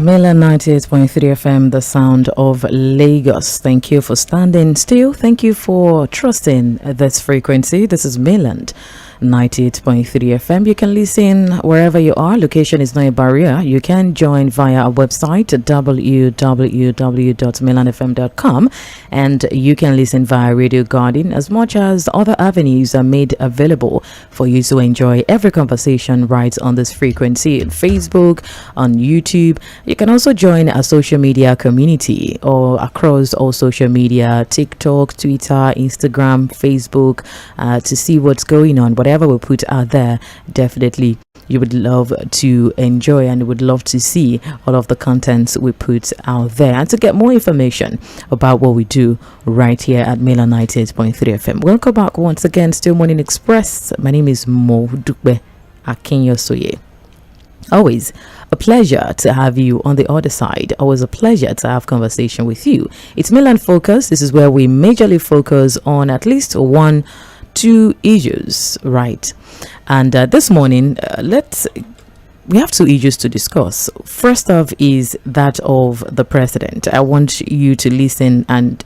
Mela 98.3 FM, the sound of Lagos. Thank you for standing still. Thank you for trusting this frequency. This is Mainland 98.3 FM. You can listen wherever you are. Location is not a barrier. You can join via our website at www.mainlandfm.com, and you can listen via Radio Garden, as much as other avenues are made available for you to enjoy every conversation right on this frequency on Facebook, on YouTube. You can also join our social media community or across all social media, TikTok, Twitter, Instagram, Facebook, to see what's going on. Whatever we put out there, definitely you would love to enjoy and would love to see all of the contents we put out there, and to get more information about what we do right here at Mela 98.3 FM. Welcome back once again, Still Morning Express. My name is Mᴏᴜ Akinyosoye. Always a pleasure to have you on the other side. Always a pleasure to have conversation with you. It's Mainland Focus. This is where we majorly focus on at least two issues, right? And this morning, we have two issues to discuss. First off is that of the president. I want you to listen and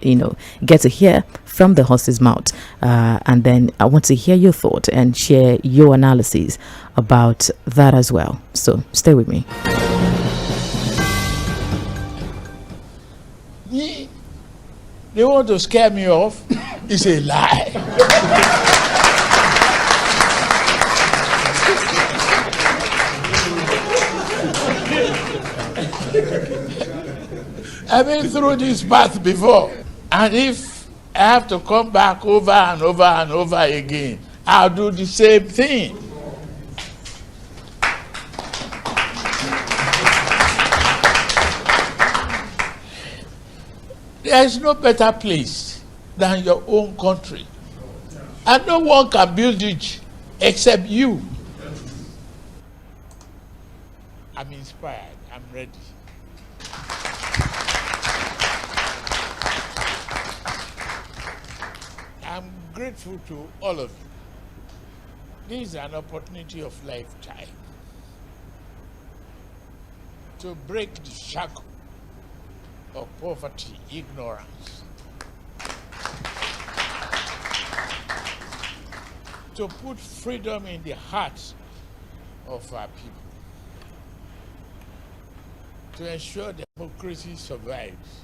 get to hear from the horse's mouth, and then I want to hear your thought and share your analysis about that as well. So stay with me. They want to scare me off. It's a lie. I've been through this path before, and if I have to come back over and over and over again, I'll do the same thing. There is no better place than your own country, and no one can build it except you. I'm inspired. I'm ready. I'm grateful to all of you. This is an opportunity of lifetime to break the shackle of poverty, ignorance, to put freedom in the hearts of our people, to ensure democracy survives,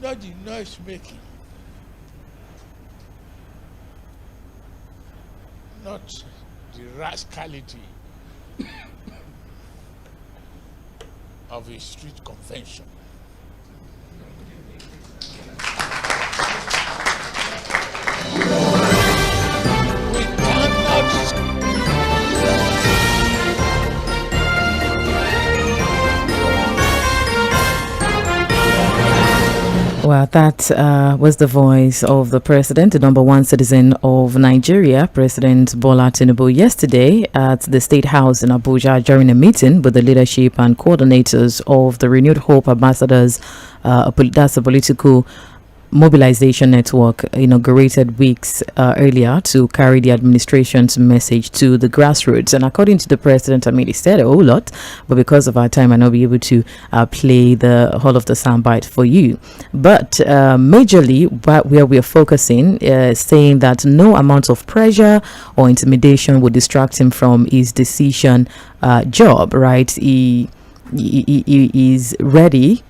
not the noise making, not the rascality of a street convention. We cannot. Well, that was the voice of the president, the number one citizen of Nigeria, President Bola Tinubu, yesterday at the State House in Abuja during a meeting with the leadership and coordinators of the Renewed Hope Ambassadors. That's a political mobilization network inaugurated weeks earlier to carry the administration's message to the grassroots. And according to the president, he said a whole lot, but because of our time, I'll not be able to play the whole of the soundbite for you. But majorly, where we are focusing, saying that no amount of pressure or intimidation would distract him from his decision job, right? He is ready.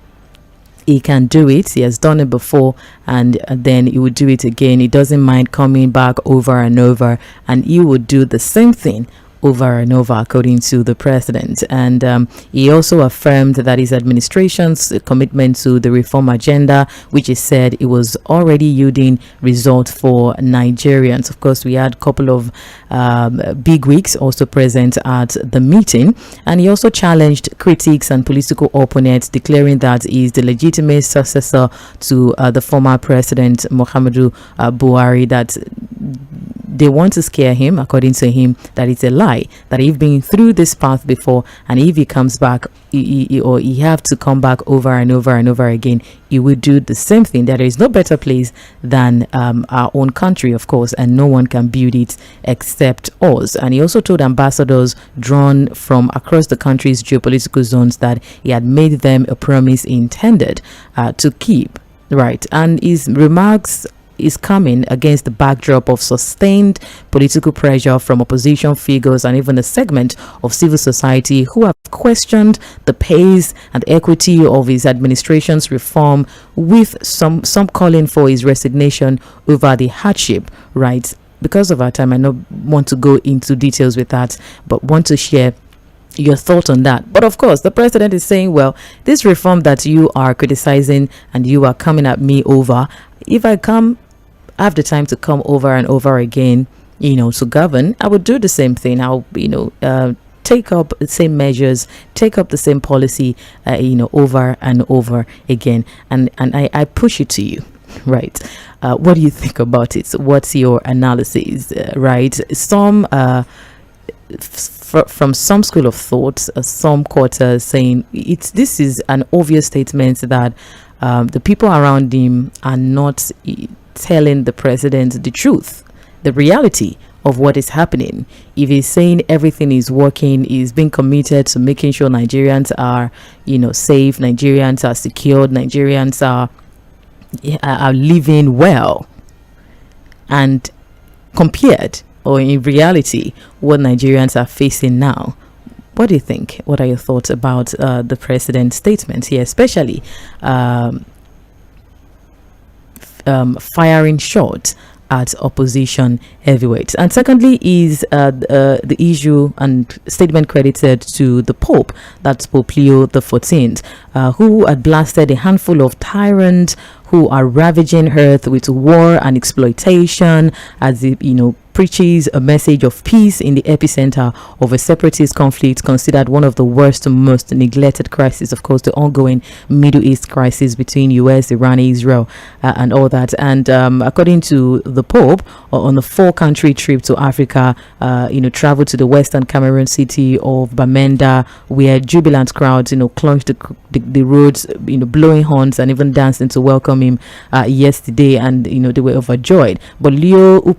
He can do it. He has done it before, and then he would do it again. He doesn't mind coming back over and over, and he would do the same thing over and over, according to the president. And he also affirmed that his administration's commitment to the reform agenda, which he said it was already yielding results for Nigerians. Of course, we had a couple of big wigs also present at the meeting, and he also challenged critics and political opponents, declaring that he is the legitimate successor to the former president Muhammadu Buhari, that they want to scare him, according to him, that it's a lie, that he's been through this path before, and if he comes back, he have to come back over and over and over again, he will do the same thing. That there is no better place than our own country, of course, and no one can build it except us. And he also told ambassadors drawn from across the country's geopolitical zones that he had made them a promise he intended to keep. Right, and his remarks is coming against the backdrop of sustained political pressure from opposition figures and even a segment of civil society who have questioned the pace and equity of his administration's reform, with some calling for his resignation over the hardship. Right, because of our time, I don't want to go into details with that, but want to share your thought on that. But of course, the president is saying, well, this reform that you are criticizing and you are coming at me over, if I have the time to come over and over again, to govern, I would do the same thing. I'll, take up the same measures, take up the same policy, over and over again. And I push it to you, right? What do you think about it? What's your analysis, right? Some, from some school of thought, some quarters saying this is an obvious statement that the people around him are not telling the president the truth, the reality of what is happening. If he's saying everything is working, he's being committed to making sure Nigerians are, safe, Nigerians are secured, Nigerians are living well, and compared, or in reality, what Nigerians are facing now. What do you think? What are your thoughts about the president's statements here, especially firing shots at opposition heavyweights? And secondly is the issue and statement credited to the Pope, that's Pope Leo XIV, who had blasted a handful of tyrants who are ravaging earth with war and exploitation, as he preaches a message of peace in the epicenter of a separatist conflict considered one of the worst and most neglected crises, of course, the ongoing Middle East crisis between US, Iran, Israel, and all that. And according to the Pope, on a 4-country trip to Africa, traveled to the western Cameroon city of Bamenda, where jubilant crowds, clutched the roads, blowing horns and even dancing to welcome him yesterday, and they were overjoyed. But Leo, who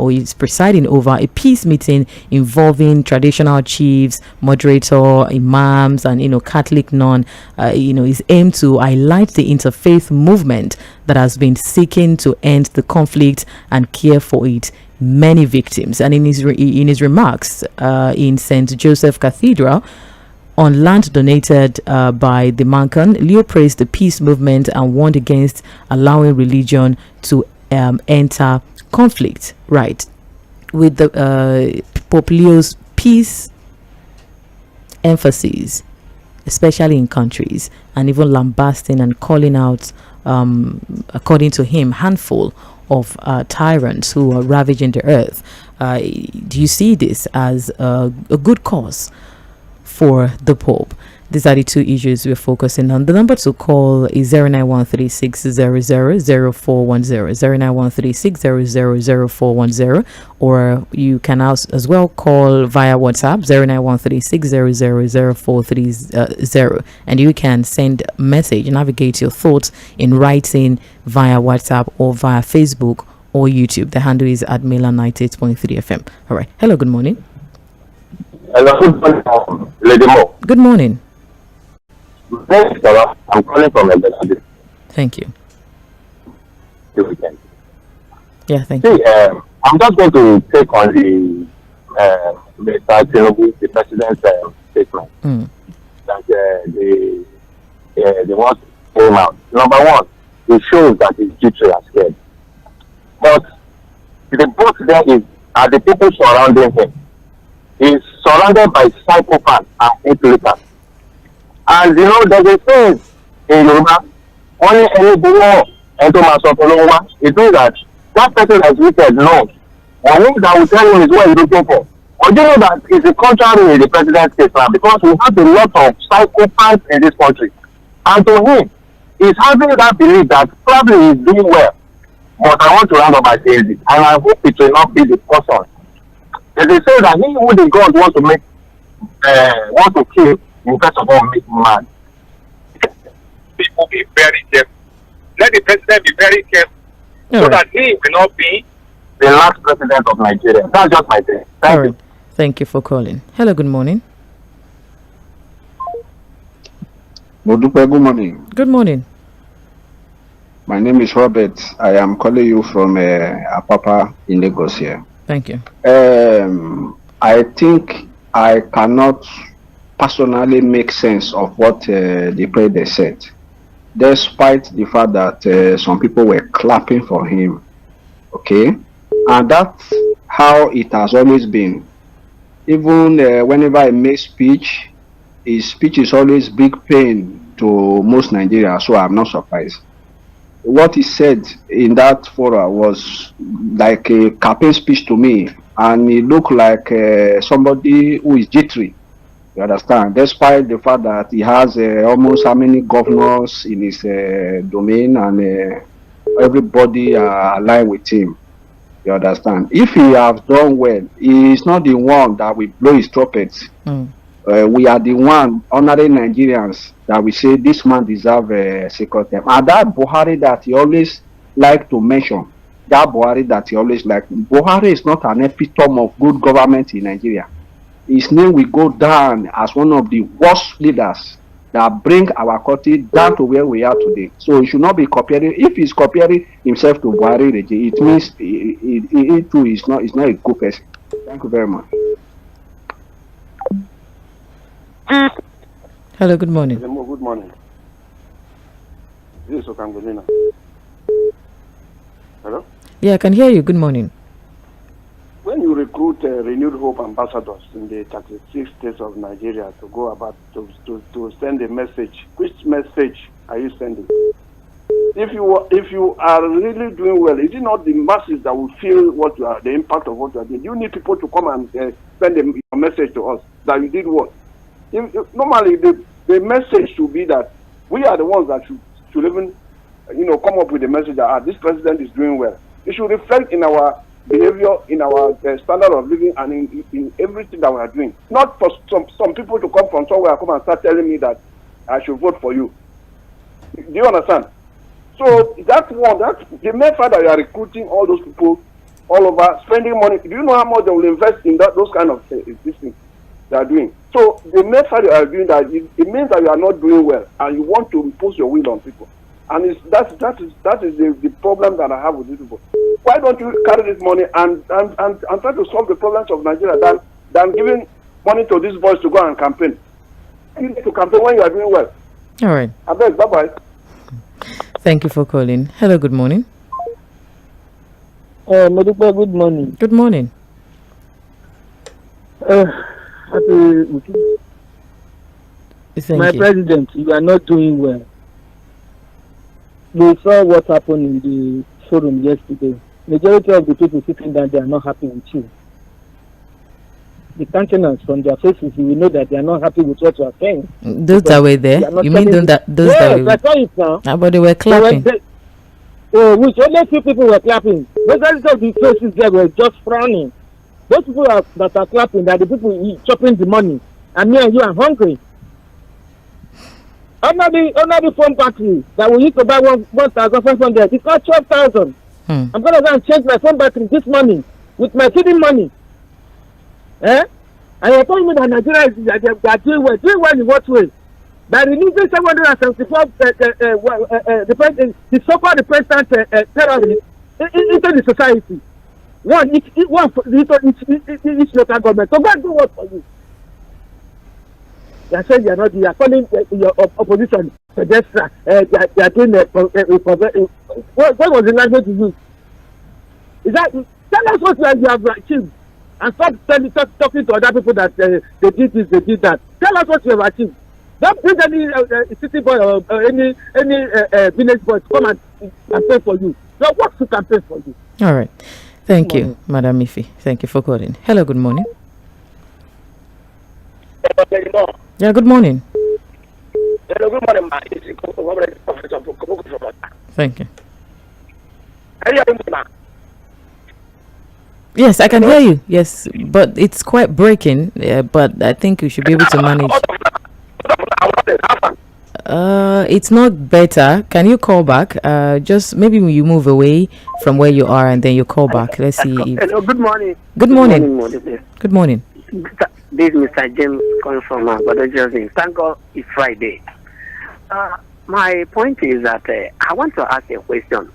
is presiding over a peace meeting involving traditional chiefs, moderator, imams, and Catholic nun, is aimed to highlight the interfaith movement that has been seeking to end the conflict and care for its many victims. And in his remarks in St. Joseph Cathedral, on land donated by the Mankan, Leo praised the peace movement and warned against allowing religion to enter conflict. Right, with the Pope Leo's peace emphasis, especially in countries, and even lambasting and calling out, according to him, handful of tyrants who are ravaging the earth. Do you see this as a good cause for the Pope? These are the two issues we're focusing on. The number to call is 09136000410, 09136000410, or you can as well call via WhatsApp 09136000430, and you can send a message, navigate your thoughts in writing via WhatsApp or via Facebook or YouTube. The handle is at Mela 98.3 FM. All right. Hello. Good morning. Hello. Lady Mo. Good morning. I'm calling from Lagos. Thank you. Weekend. Yeah, thank you. I'm just going to take on the Tᴏᴜ, the president's statement that they want to came out. Number one, it shows that his jittery are scared. But the both there are the people surrounding him. He's surrounded by psychopaths and hypocrites. And there's a saying in Yoruba, only any bull and to Mᴏᴜ. It means that person that's wicked knows. And what that will tell him is what he's looking for. But you know that it's a contrary in the president's case now, because we have a lot of psychopaths in this country. And to him, he's having that belief that probably he's doing well. But I want to round up by saying this, and I hope it will not be the person. They say that he who the God want to make, want to kill, in first of all make mad. People be very careful. Let the president be very careful, so that he will not be the last president of Nigeria. That's just my thing. Thank you. Thank you for calling. Hello, good morning. Good morning. Good morning. My name is Robert. I am calling you from Apapa in Lagos here. Thank you. I think I cannot personally make sense of what the president said, despite the fact that some people were clapping for him. Okay? And that's how it has always been. Even whenever I make speech, his speech is always big pain to most Nigerians, so I'm not surprised. What he said in that forum was like a campaign speech to me, and it looked like somebody who is jittery. You understand? Despite the fact that he has almost how many governors in his domain, and everybody aligned with him. You understand? If he has done well, he is not the one that will blow his trumpets. We are the one honoring Nigerians that we say this man deserves a second term. And that Buhari that he always like to mention, that Buhari that he always like, Buhari is not an epitome of good government in Nigeria. His name will go down as one of the worst leaders that bring our country down to where we are today. So he should not be comparing. If he's comparing himself to Buhari, it means he too is not a good person. Thank you very much. Hello, good morning. Good morning. This is Okangolina. Hello? Yeah, I can hear you. Good morning. When you recruit Renewed Hope ambassadors in the 36 states of Nigeria to go about to send a message, which message are you sending? If you are really doing well, is it not the masses that will feel what you are, the impact of what you are doing? You need people to come and send a message to us that you did what? Normally, the message should be that we are the ones that should even, come up with a message that this president is doing well. It should reflect in our behavior, in our standard of living, and in everything that we are doing. Not for some people to come from somewhere come and start telling me that I should vote for you. Do you understand? So that's the mere fact that you are recruiting all those people all over, spending money. Do you know how much they will invest in those kind of things they are doing? So the mere fact that you are doing that, it means that you are not doing well, and you want to impose your will on people. And that is the problem that I have with these people. Why don't you carry this money and try to solve the problems of Nigeria than giving money to these boys to go and campaign? You need to campaign when you are doing well. All right. I beg, bye-bye. Thank you for calling. Hello, good morning. Modipa, good morning. Good morning. My president, you are not doing well. We saw what happened in the forum yesterday. Majority of the people sitting down, they are not happy with you. The countenance from their faces, you will know that they are not happy with what you are saying. Those that were there? You mean those that were I saw it now. But they were clapping. Which only few people were clapping. Majority of the faces there were just frowning. Those people that are clapping, that the people chopping the money. And me and you are hungry. Under the phone battery that we used to buy 1,500, it cost 12,000. I'm going to go and change my phone battery this morning with my feeding money. And you're telling me that Nigeria is doing well. Doing well in what way? By releasing 774 the so-called replacement terrorists into the society. One for each local government. So go and do what for you? They are saying they are not. They are calling your opposition pedestrian. They are doing what was the language you use? Is that tell us what you have achieved, and stop talking to other people that they did this, they did that. Tell us what you have achieved. Don't bring any city boy or any village boy to come and campaign for you. Don't work to campaign for you. All right. Thank you, Madam Ife. Thank you for calling. Hello, good morning. Yeah, good morning. Hello, good morning, Thank you. Are you hearing me now? Yes, I can hear you. Yes, but it's quite breaking. But I think you should be able to manage. It's not better. Can you call back? Just maybe you move away from where you are and then you call back. Let's see. Hello, good morning. Good morning. Good morning. This is Mr. James calling from Wဃ¹ Thank God it's Friday. My point is that I want to ask a question.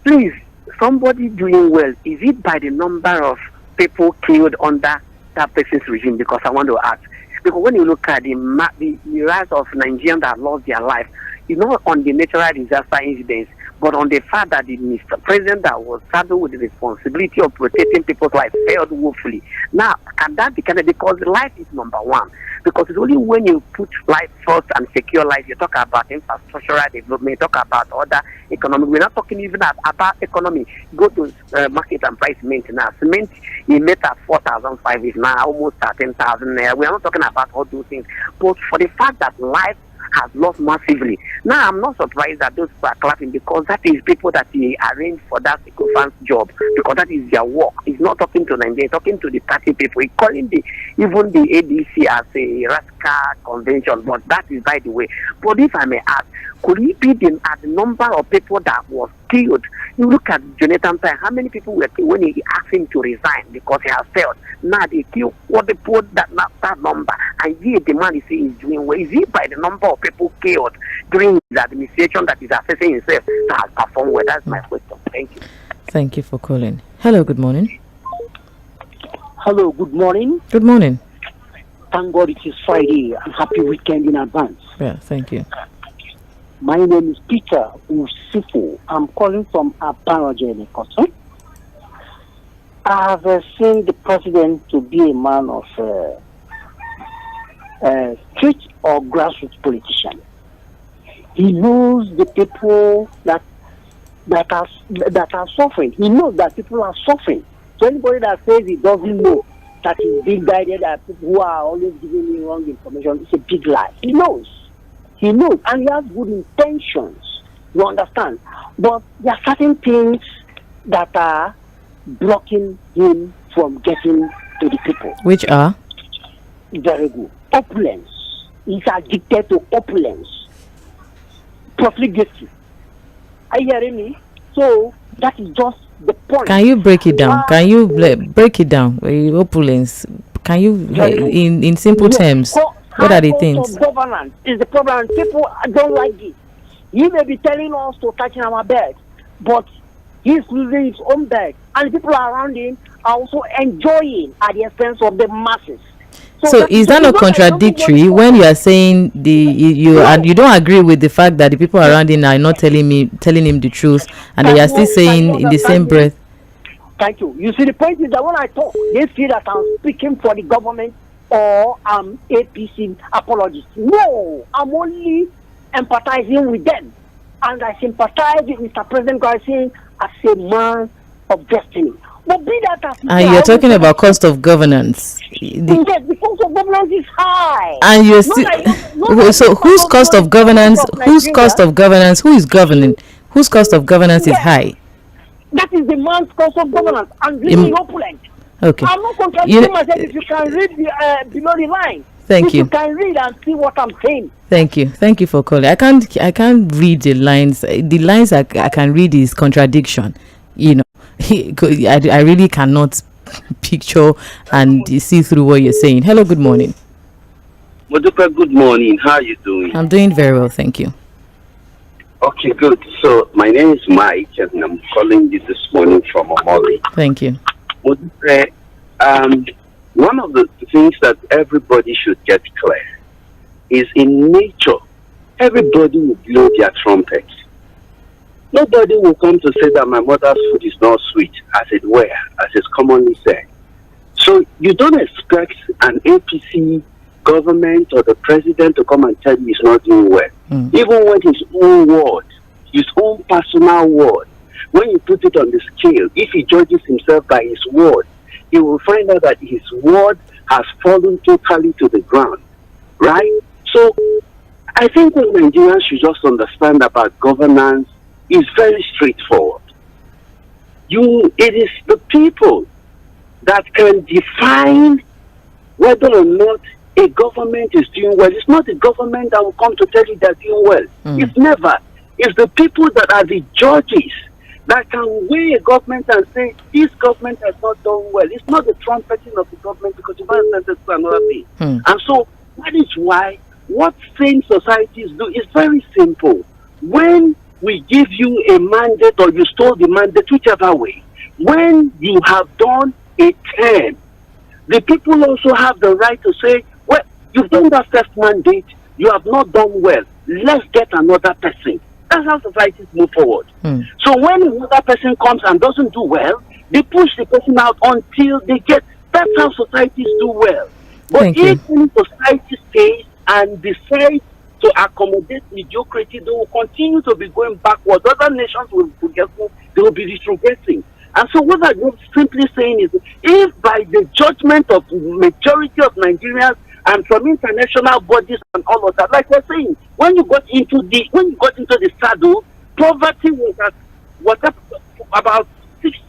Please, somebody doing well, is it by the number of people killed under that person's regime? Because I want to ask. Because when you look at the rise of Nigerians that lost their life, it's not on the natural disaster incidents, but on the fact that the Mr. President that was saddled with the responsibility of protecting people's life failed woefully. Now, can that be candidate? Because life is number one. Because it's only when you put life first and secure life, you talk about infrastructural development, you talk about other economic. We're not talking even about economy. Go to market and price cement now. Cement, you met at 4,500 is now almost 13,000. We are not talking about all those things. But for the fact that life has lost massively. Now, I'm not surprised that those people are clapping, because that is people that he arranged for that Ecofan's job, because that is their work. He's not talking to Nigeria, he's talking to the party people. He's calling even the ADC as a rascal convention, but that is by the way. But if I may ask, could it be at the number of people that was killed? You look at Jonathan Time, how many people were killed when he asked him to resign because he has failed? Now they kill what they put that number, and yet the man is doing well. Is it by the number of people killed during his administration that is assessing himself to have performed well? That's my question. Thank you. Thank you for calling. Hello, good morning. Hello, good morning. Good morning. Thank God it is Friday, and happy weekend in advance. Yeah, thank you. My name is Peter Usifu. I'm calling from Abaraje. I have seen the president to be a man of street or grassroots politician. He knows the people that are suffering. He knows that people are suffering. So anybody that says he doesn't know that he's being guided by people who are always giving me wrong information, it's a big lie. He knows, and he has good intentions. You understand? But there are certain things that are blocking him from getting to the people. Which are? Very good. Opulence. He's addicted to opulence. Profligacy. Are you hearing me? So that is just the point. Can you break it down? Can you break it down? Opulence. Can you, in simple terms, what are the things? Governance is the problem. People don't like it. He may be telling us to tighten our belt, but he's losing his own belt, and the people around him are also enjoying at the expense of the masses. So is that not contradictory when you are saying you don't agree with the fact that the people around him are not telling him the truth, and they are still saying in the same breath? Thank you. You see, the point is that when I talk, they feel that I'm speaking for the government or I'm APC apologist. No, I'm only empathizing with them, and I sympathize with Mr. President Garcia as a man of destiny. But be that as and you're talking about cost of governance. Yes, the cost of governance is high. And you're still so whose cost of governance? Whose cost of governance? Who is governing? Whose cost of governance is high? That is the man's cost of governance and really opulent. Okay. I'm not contradicting myself. If you can read below the line. Thank you. You can read and see what I'm saying. Thank you for calling. I can't read the lines. The lines I can read is contradiction. You know, I really cannot picture and see through what you're saying. Hello, good morning. Modupe, good morning. How are you doing? I'm doing very well, thank you. Okay, good. So my name is Mike, and I'm calling you this morning from Omoli. Thank you. Modupe, one of the things that everybody should get clear is in nature, everybody will blow their trumpets. Nobody will come to say that my mother's food is not sweet, as it were, as is commonly said. So you don't expect an APC government or the president to come and tell you he's not doing well. Even when his own word, his own personal word, when you put it on the scale, if he judges himself by his word, he will find out that his word has fallen totally to the ground, right? So I think what Nigerians should just understand about governance is very straightforward. It is the people that can define whether or not a government is doing well. It's not the government that will come to tell you they're doing well. It's never. It's the people that are the judges that can weigh a government and say, this government has not done well. It's not the trumpeting of the government, because the government is another thing. And so that is why what sane societies do is very simple. When we give you a mandate, or you stole the mandate, whichever way, when you have done a term, the people also have the right to say, well, you've done that first mandate, you have not done well, let's get another person. That's how societies move forward. So when another person comes and doesn't do well, they push the person out until they get. That's how societies do well. But if any society stays and decides to accommodate mediocrity, they will continue to be going backwards. Other nations will be forgetful, they will be retrogressing. And so what I'm simply saying is, if by the judgment of the majority of Nigerians and from international bodies and all of that, like we're saying, when you got into the saddle, poverty was at about 60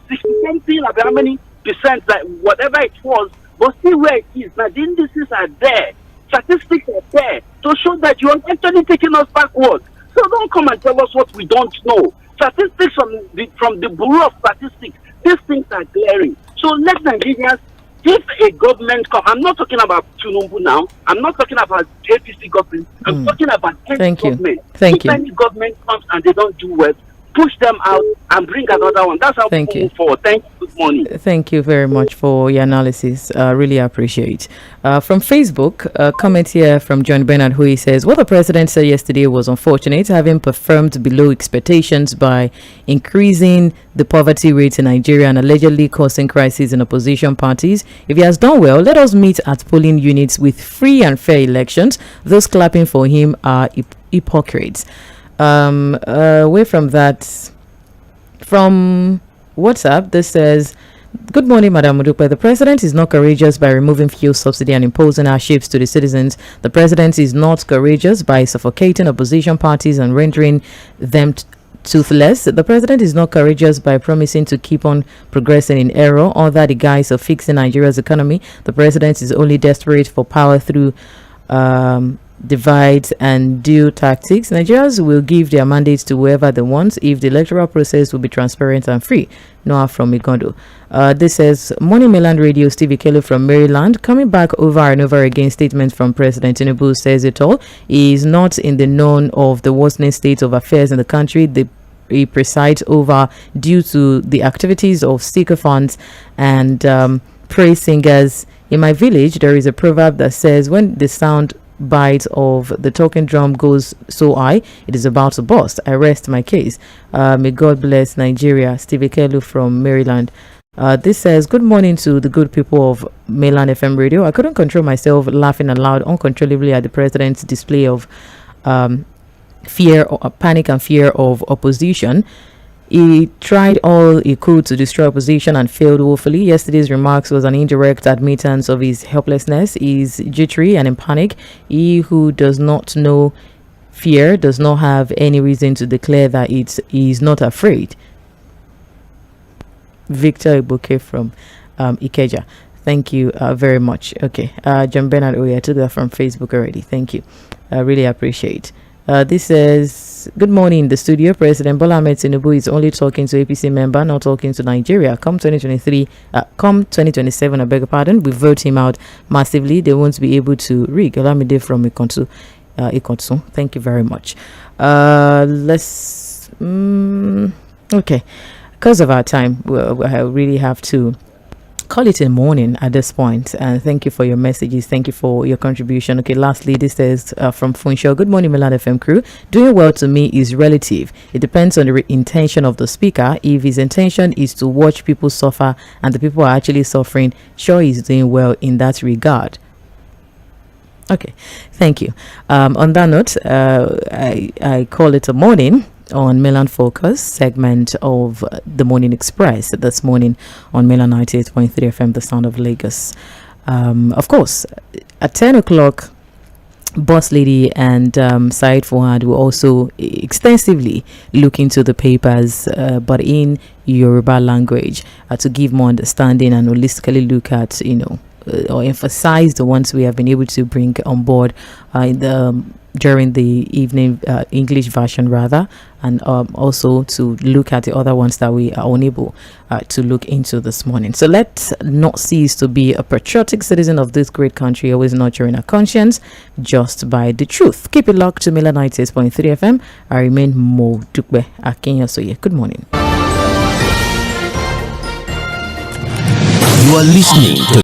something, about how many percent, like whatever it was, but see where it is now. The indices are there, statistics are there to show that you are actually taking us backwards. So don't come and tell us what we don't know. Statistics from the Bureau of Statistics, these things are glaring. So let Nigerians, if a government comes, I'm not talking about Tinubu now, I'm not talking about APC government, I'm talking about any government. If any government comes and they don't do well, push them out and bring another one. That's how we move forward. Thank you. Good morning. Thank you very much for your analysis. Really appreciate. From Facebook, a comment here from John Bernard, who he says, what the president said yesterday was unfortunate, having performed below expectations by increasing the poverty rate in Nigeria and allegedly causing crises in opposition parties. If he has done well, let us meet at polling units with free and fair elections. Those clapping for him are hypocrites. Away from that, from WhatsApp, this says, good morning, Madam Mudupe. The president is not courageous by removing fuel subsidy and imposing hardships to the citizens. The president is not courageous by suffocating opposition parties and rendering them toothless. The president is not courageous by promising to keep on progressing in error under the guise of fixing Nigeria's economy. The president is only desperate for power through divide and do tactics. Nigerians will give their mandates to whoever they want if the electoral process will be transparent and free. Noah from Igondo. This says, Morning Mainland Radio, Stevie Kelly from Maryland. Coming back over and over again, statement from President Tinubu says it all. He is not in the known of the worsening state of affairs in the country. He presides over due to the activities of sticker funds and praise singers. In my village, there is a proverb that says, when the sound bite of the talking drum goes so high, it is about to burst. I rest my case. May God bless Nigeria. Stevie Kelu from Maryland. This says, good morning to the good people of Mainland FM Radio. I couldn't control myself laughing aloud uncontrollably at the president's display of fear, or panic and fear of opposition. He tried all he could to destroy opposition and failed woefully. Yesterday's remarks was an indirect admittance of his helplessness. He's jittery and in panic. He who does not know fear does not have any reason to declare that he is not afraid. Victor Ibuke from Ikeja. Thank you very much. Okay. John Bernard, I took that from Facebook already. Thank you. I really appreciate. This says, good morning, the studio. President Bola Ahmed Tinubu is only talking to APC member, not talking to Nigeria. Come 2027, I beg your pardon, we vote him out massively. They won't be able to rig. Olamide from Ikonsu. Thank you very much. Okay. Because of our time, I really have to call it a morning at this point. And thank you for your messages. Thank you for your contribution. Okay, lastly, this is from Funsho. Good morning, Milan FM crew. Doing well to me is relative. It depends on the intention of the speaker. If his intention is to watch people suffer and the people are actually suffering, sure, he's doing well in that regard. Okay, thank you. On that note, I call it a morning on Mainland Focus segment of the Morning Express this morning on Mainland 98.3 FM, the sound of Lagos. Of course, at 10 o'clock Boss Lady and Said Fuad will also extensively look into the papers, but in Yoruba language, to give more understanding and holistically look at, or emphasize the ones we have been able to bring on board during the evening English version rather, and also to look at the other ones that we are unable to look into this morning. So let's not cease to be a patriotic citizen of this great country, always nurturing our conscience just by the truth. Keep it locked to Miller 98.3 FM. I remain Mᴏᴜ Akinyosoye. Good morning. You are listening to